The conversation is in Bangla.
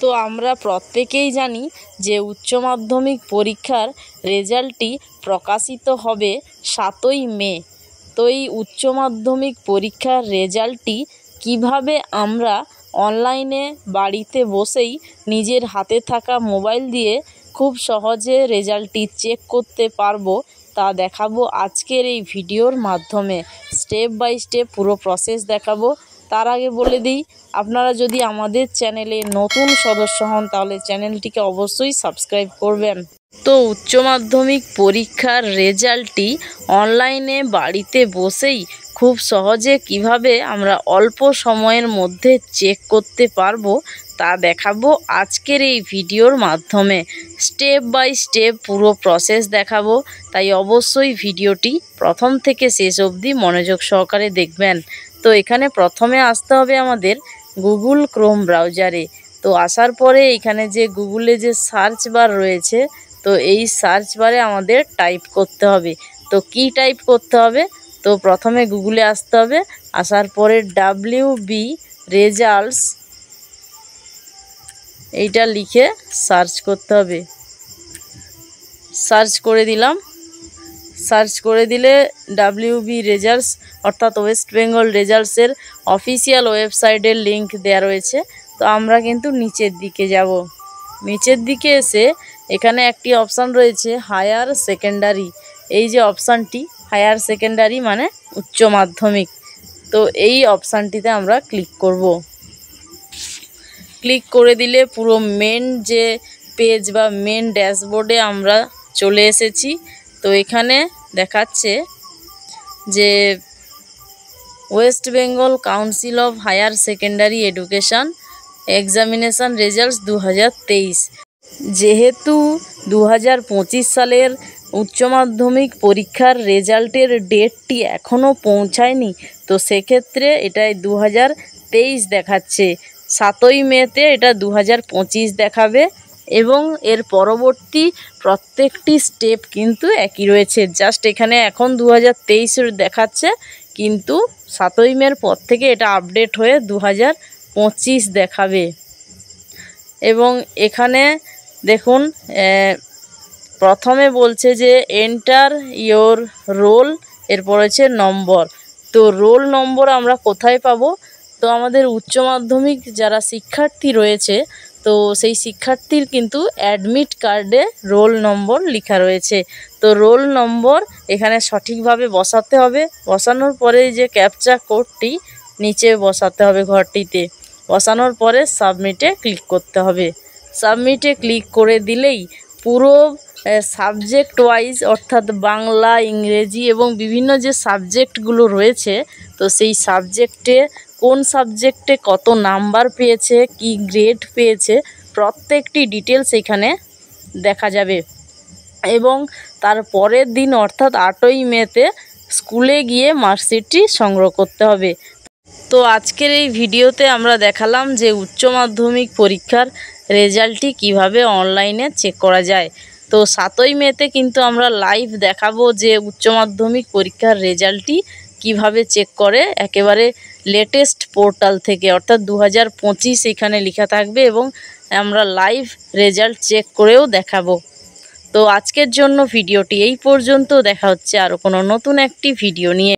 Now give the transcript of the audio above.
তো আমরা প্রত্যেকেই জানি যে উচ্চ মাধ্যমিক পরীক্ষার রেজাল্টটি প্রকাশিত হবে 7ই মে। তো এই উচ্চ মাধ্যমিক পরীক্ষার রেজাল্টটি কিভাবে আমরা অনলাইনে বাড়িতে বসেই নিজের হাতে থাকা মোবাইল দিয়ে খুব সহজে রেজাল্টটি চেক করতে পারবো তা দেখাবো আজকের এই ভিডিওর মাধ্যমে। স্টেপ বাই স্টেপ পুরো প্রসেস দেখাবো। তার আগে বলে দিই, আপনারা যদি আমাদের চ্যানেলে নতুন সদস্য হন তাহলে চ্যানেলটিকে অবশ্যই সাবস্ক্রাইব করবেন। তো উচ্চ মাধ্যমিক পরীক্ষার রেজাল্টটি অনলাইনে বাড়িতে বসেই খুব সহজে কিভাবে আমরা অল্প সময়ের মধ্যে চেক করতে পারবো তা দেখাবো আজকের এই ভিডিওর মাধ্যমে। স্টেপ বাই স্টেপ পুরো প্রসেস দেখাবো, তাই অবশ্যই ভিডিওটি প্রথম থেকে শেষ অবধি মনোযোগ সহকারে দেখবেন। তো এখানে প্রথমে আসতে হবে আমাদের গুগল ক্রোম ব্রাউজারে। তো আসার পরে এখানে যে গুগলে যে সার্চ বার রয়েছে, তো এই সার্চ বারে আমাদের টাইপ করতে হবে। তো কি টাইপ করতে হবে? তো প্রথমে গুগলে আসতে হবে, আসার পরে WB রেজাল্টস এইটা লিখে সার্চ করতে হবে। সার্চ করে দিলাম। সার্চ করে দিলে WB রেজাল্টস অর্থাৎ ওয়েস্ট বেঙ্গল রেজাল্টসের অফিসিয়াল ওয়েবসাইটের লিঙ্ক দেওয়া রয়েছে। তো আমরা কিন্তু নিচের দিকে যাব। নিচের দিকে এসে এখানে একটি অপশান রয়েছে হায়ার সেকেন্ডারি। এই যে অপশানটি হায়ার সেকেন্ডারি মানে উচ্চ মাধ্যমিক, তো এই অপশানটিতে আমরা ক্লিক করব। ক্লিক করে দিলে পুরো মেন যে পেজ বা মেন ড্যাশবোর্ডে আমরা চলে এসেছি। তো এখানে দেখাচ্ছে যে West Bengal council of higher secondary education examination results 2023। যেহেতু 2025 সালের উচ্চ মাধ্যমিক পরীক্ষার রেজাল্টের ডেটটি এখনও পৌঁছায়নি, তো সেক্ষেত্রে এটাই 2023 দেখাচ্ছে। 7ই মেতে এটা 2025 দেখাবে এবং এর পরবর্তী প্রত্যেকটি স্টেপ কিন্তু একই রয়েছে। জাস্ট এখানে এখন 2023 দেখাচ্ছে, কিন্তু 7ই মের পর থেকে এটা আপডেট হয়ে 2025 দেখাবে। এবং এখানে দেখুন প্রথমে বলছে যে এন্টার ইয়োর রোল, এরপর হচ্ছে নম্বর। তো রোল নম্বর আমরা কোথায় পাবো? তো আমাদের উচ্চ মাধ্যমিক যারা শিক্ষার্থী রয়েছে, তো সেই শিক্ষার্থীর কিন্তু অ্যাডমিট কার্ডে রোল নম্বর লেখা রয়েছে। তো রোল নম্বর এখানে সঠিকভাবে বসাতে হবে। বসানোর পরে যে ক্যাপচা কোডটি নিচে বসাতে হবে ঘরটিতে। বসানোর পরে সাবমিটে ক্লিক করতে হবে। সাবমিটে ক্লিক করে দিলেই পুরো সাবজেক্ট ওয়াইজ অর্থাৎ বাংলা, ইংরেজি এবং বিভিন্ন যে সাবজেক্টগুলো রয়েছে, তো সেই সাবজেক্টে কোন সাবজেক্টে কত নাম্বার পেয়েছে, কি গ্রেড পেয়েছে, প্রত্যেকটি ডিটেলস এখানে দেখা যাবে। এবং তার পরের দিন অর্থাৎ 8ই মেতে স্কুলে গিয়ে মার্কশিটটি সংগ্রহ করতে হবে। তো আজকের এই ভিডিওতে আমরা দেখালাম যে উচ্চ মাধ্যমিক পরীক্ষার রেজাল্টটি কিভাবে অনলাইনে চেক করা যায়। তো 7ই মেতে কিন্তু আমরা লাইভ দেখাবো যে উচ্চ মাধ্যমিক পরীক্ষার রেজাল্টটি কিভাবে চেক করে, একেবারে লেটেস্ট পোর্টাল থেকে অর্থাৎ 2025 এখানে লেখা থাকবে এবং আমরা লাইভ রেজাল্ট চেক করেও দেখাবো। তো আজকের জন্য ভিডিওটি এই পর্যন্ত। দেখা হচ্ছে আরও কোনো নতুন একটি ভিডিও নিয়ে।